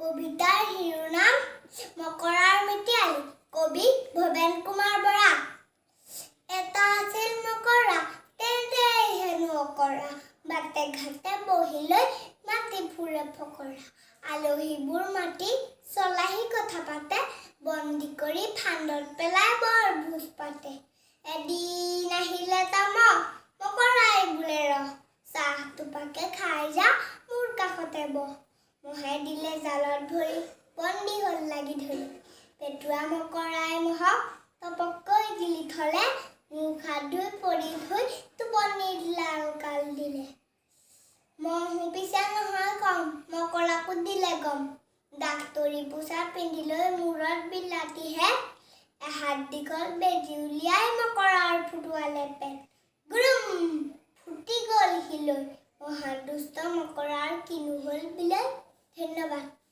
কবিতাৰ শিৰোনাম মকৰাৰ মিতিয়ালী। কবি ভৱেন কুমাৰ বৰা। এটা আছিল মকৰা, তেন্তে হেনো অকৰা, বাটে ঘাটে বহি লৈ মাতি ফুৰে ফকৰা। আলহীবোৰ মাতি চলাহী কথা পাতে, বন্দী কৰি ফান্দত পেলাই বৰ ভোজ পাতে। এদিন আহিলে তাম মকৰাই বোলে ৰহ, চাহ টোপাকে খাই যা মোৰ কাষতে বহ। মহে দিলে জালত ভৰি, বন্দী হ'ল লাগি ধৰি। পেটুৱা মকৰাই মহক টপককৈ গিলি থলে, মুখ হাত ধুই পৰি ধুই টোপনিত লাল-কাল দিলে। মহো পিছে নহয় কম, মকৰাকো দিলে গম। ডাক্তৰী পোছাক পিন্ধি লৈ মূৰত বিলাতী হেট, এহাত দীঘল বেজী উলিয়াই মকৰাৰ ফুটোৱালে পেট। গুৰুম ফুটি গ'ল শিলৈ, মহা দুষ্ট মকৰাৰ কিনো হ'ল বিলৈ। ধন্যবাদ।